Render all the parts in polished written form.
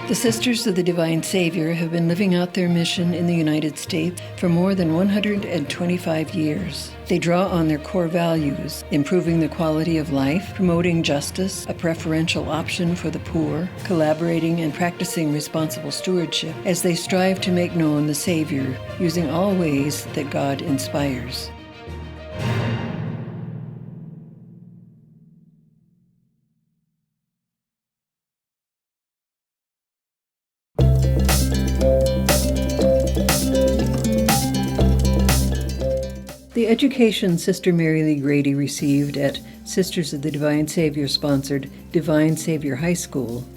The Sisters of the Divine Savior have been living out their mission in the United States for more than 125 years. They draw on their core values, improving the quality of life, promoting justice, a preferential option for the poor, collaborating and practicing responsible stewardship as they strive to make known the Savior using all ways that God inspires. The education Sister Mary Lee Grady received at Sisters of the Divine Savior-sponsored Divine Savior High School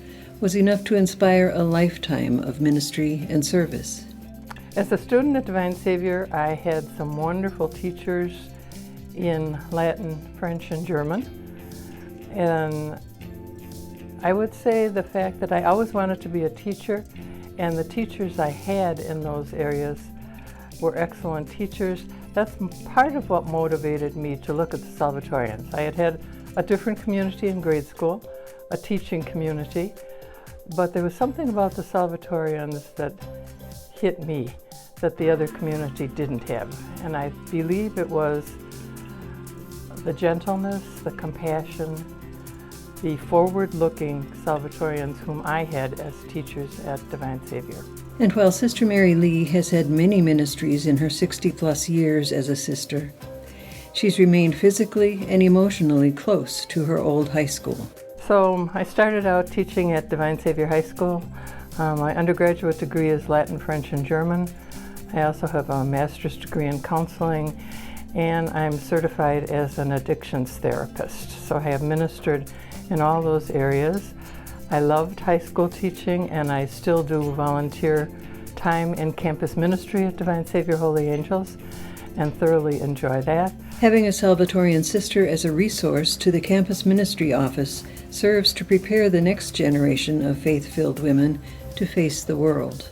was enough to inspire a lifetime of ministry and service. As a student at Divine Savior, I had some wonderful teachers in Latin, French, and German. And I would say the fact that I always wanted to be a teacher, and the teachers I had in those areas were excellent teachers. That's part of what motivated me to look at the Salvatorians. I had a different community in grade school, a teaching community, but there was something about the Salvatorians that hit me that the other community didn't have. And I believe it was the gentleness, the compassion, the forward-looking Salvatorians whom I had as teachers at Divine Savior. And while Sister Mary Lee has had many ministries in her 60-plus years as a sister, she's remained physically and emotionally close to her old high school. So I started out teaching at Divine Savior High School. My undergraduate degree is Latin, French, and German. I also have a master's degree in counseling, and I'm certified as an addictions therapist. So I have ministered in all those areas. I loved high school teaching, and I still do volunteer time in campus ministry at Divine Savior Holy Angels, and thoroughly enjoy that. Having a Salvatorian sister as a resource to the campus ministry office serves to prepare the next generation of faith-filled women to face the world.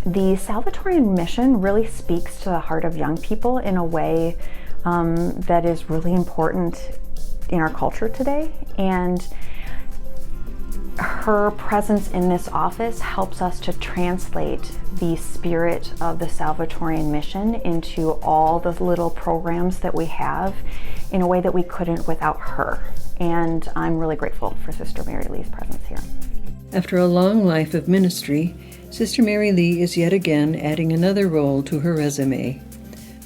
The Salvatorian mission really speaks to the heart of young people in a way that is really important in our culture today, and her presence in this office helps us to translate the spirit of the Salvatorian mission into all the little programs that we have in a way that we couldn't without her. And I'm really grateful for Sister Mary Lee's presence here. After a long life of ministry, Sister Mary Lee is yet again adding another role to her resume,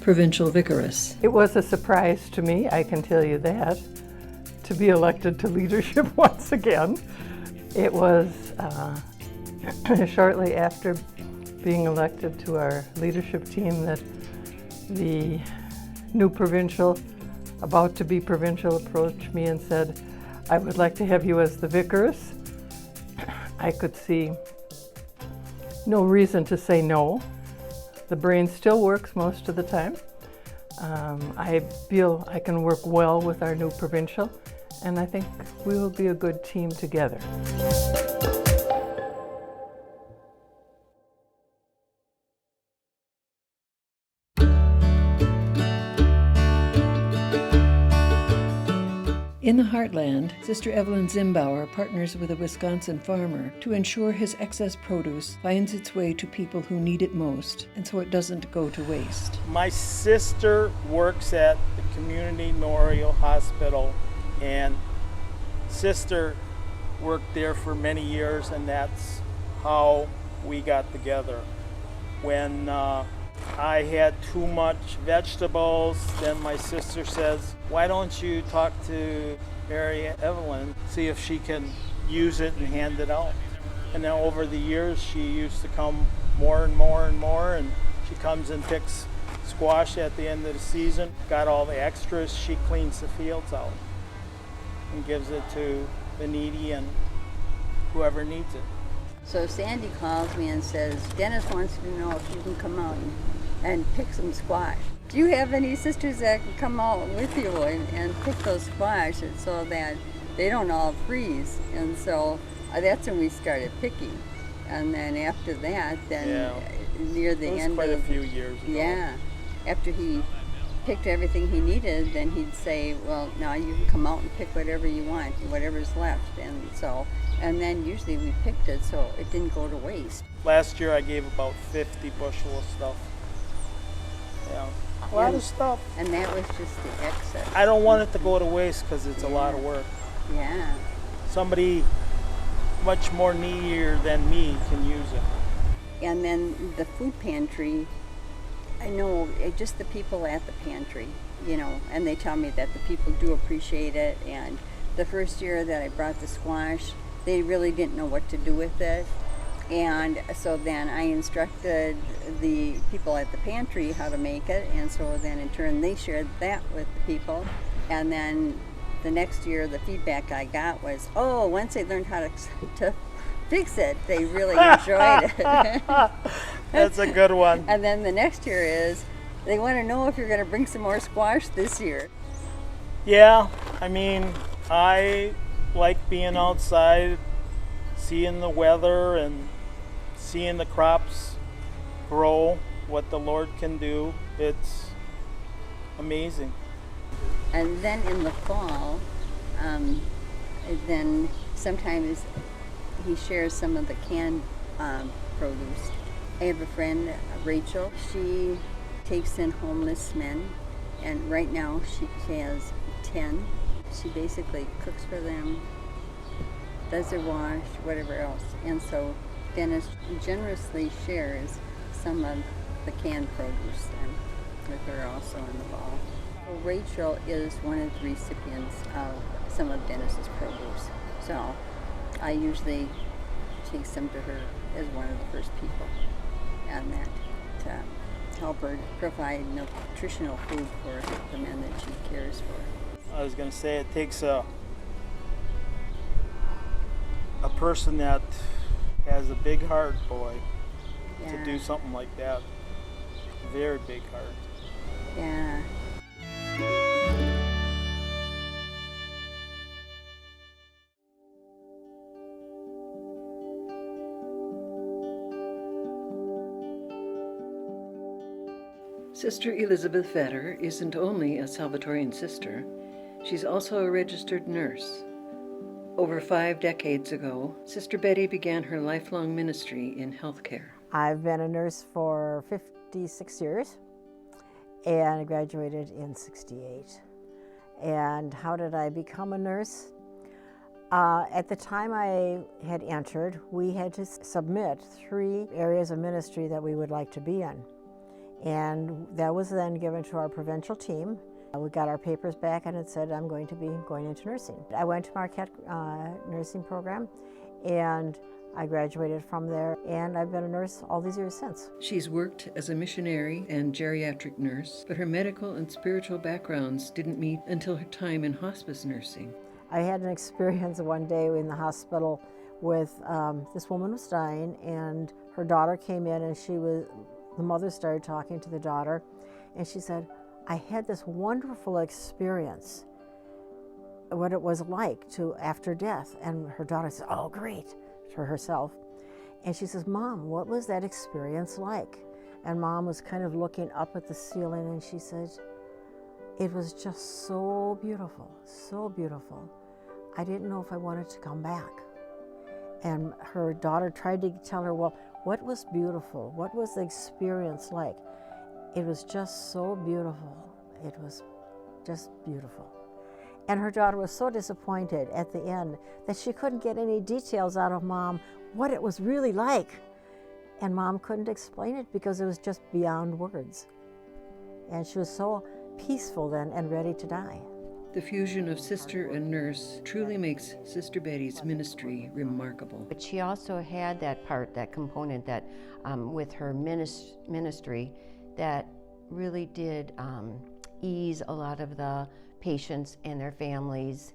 Provincial Vicaress. It was a surprise to me, I can tell you that, to be elected to leadership once again. It was shortly after being elected to our leadership team that the new provincial, about to be provincial, approached me and said, "I would like to have you as the vicaress." I could see no reason to say no. The brain still works most of the time. I feel I can work well with our new provincial, and I think we will be a good team together. In the Heartland, Sister Evelyn Zimbauer partners with a Wisconsin farmer to ensure his excess produce finds its way to people who need it most, and so it doesn't go to waste. My sister works at the Community Memorial Hospital, and Sister worked there for many years, and that's how we got together. When I had too much vegetables, then my sister says, "Why don't you talk to Mary Evelyn, see if she can use it and hand it out?" And then over the years, she used to come more and more and more, and she comes and picks squash at the end of the season. Got all the extras, she cleans the fields out and gives it to the needy and whoever needs it. So Sandy calls me and says, "Dennis wants to know if you can come out and pick some squash. Do you have any sisters that can come out with you and pick those squash so that they don't all freeze?" And so that's when we started picking. And then after that, then near the end quite a few years ago. Yeah, after he picked everything he needed, then he'd say, well, now you can come out and pick whatever you want, whatever's left. And then usually we picked it so it didn't go to waste. Last year I gave about 50 bushel of stuff. Yeah, a lot of stuff. And that was just the excess. I don't want it to go to waste because it's a lot of work. Yeah. Somebody much more needier than me can use it. And then the food pantry, I know just the people at the pantry, and they tell me that the people do appreciate it. And the first year that I brought the squash, they really didn't know what to do with it. And so then I instructed the people at the pantry how to make it. And so then in turn they shared that with the people. And then the next year the feedback I got was, oh, once they learned how to fix it, they really enjoyed it. That's a good one. And then the next year is, they want to know if you're going to bring some more squash this year. Yeah, I mean, I like being outside, seeing the weather and seeing the crops grow, what the Lord can do. It's amazing. And then in the fall, then sometimes he shares some of the canned produce. I have a friend, Rachel. She takes in homeless men, and right now she has 10. She basically cooks for them, does their wash, whatever else. And so Dennis generously shares some of the canned produce with her also in the fall. Rachel is one of the recipients of some of Dennis's produce. So I usually take some to her as one of the first people, and that to help her provide nutritional food for the men that she cares for. I was going to say it takes a person that has a big heart, boy, to do something like that. Very big heart. Yeah. Sister Elizabeth Vetter isn't only a Salvatorian sister, she's also a registered nurse. Over 5 decades ago, Sister Betty began her lifelong ministry in healthcare. I've been a nurse for 56 years and I graduated in 68. And how did I become a nurse? At the time I had entered, we had to submit 3 areas of ministry that we would like to be in. And that was then given to our provincial team. We got our papers back and it said, I'm going to be going into nursing. I went to Marquette nursing program and I graduated from there, and I've been a nurse all these years since. She's worked as a missionary and geriatric nurse, but her medical and spiritual backgrounds didn't meet until her time in hospice nursing. I had an experience one day in the hospital with this woman was dying, and her daughter came in, and the mother started talking to the daughter, and she said, I had this wonderful experience, what it was like after death. And her daughter said, oh, great, to herself. And she says, Mom, what was that experience like? And Mom was kind of looking up at the ceiling, and she said, it was just so beautiful, so beautiful. I didn't know if I wanted to come back. And her daughter tried to tell her, well, what was beautiful? What was the experience like? It was just so beautiful. It was just beautiful. And her daughter was so disappointed at the end that she couldn't get any details out of Mom what it was really like. And Mom couldn't explain it because it was just beyond words. And she was so peaceful then and ready to die. The fusion of sister and nurse truly makes Sister Betty's ministry remarkable. But she also had that component that with her ministry that really did ease a lot of the patients and their families'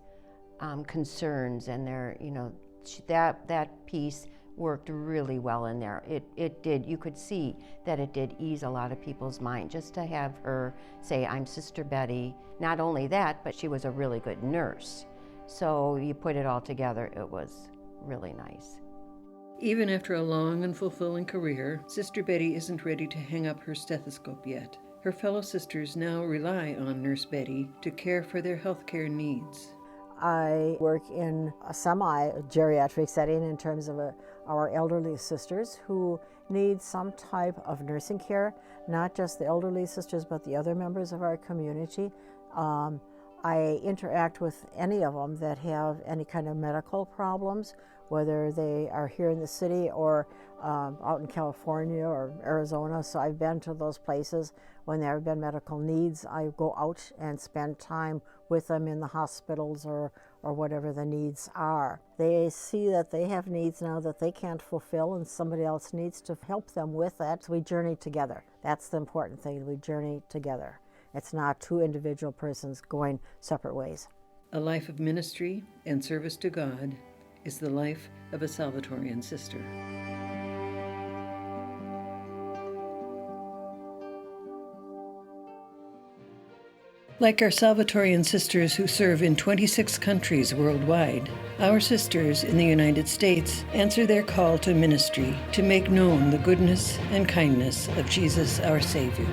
concerns, and their, that piece worked really well in there. It did, you could see that it did ease a lot of people's mind, just to have her say, I'm Sister Betty. Not only that, but she was a really good nurse. So you put it all together, it was really nice. Even after a long and fulfilling career, Sister Betty isn't ready to hang up her stethoscope yet. Her fellow sisters now rely on Nurse Betty to care for their healthcare needs. I work in a semi-geriatric setting in terms of our elderly sisters who need some type of nursing care, not just the elderly sisters, but the other members of our community. I interact with any of them that have any kind of medical problems, whether they are here in the city or out in California or Arizona. So I've been to those places when there have been medical needs. I go out and spend time with them in the hospitals or whatever the needs are. They see that they have needs now that they can't fulfill and somebody else needs to help them with that. So we journey together. That's the important thing, we journey together. It's not two individual persons going separate ways. A life of ministry and service to God is the life of a Salvatorian sister. Like our Salvatorian sisters who serve in 26 countries worldwide, our sisters in the United States answer their call to ministry to make known the goodness and kindness of Jesus our Savior.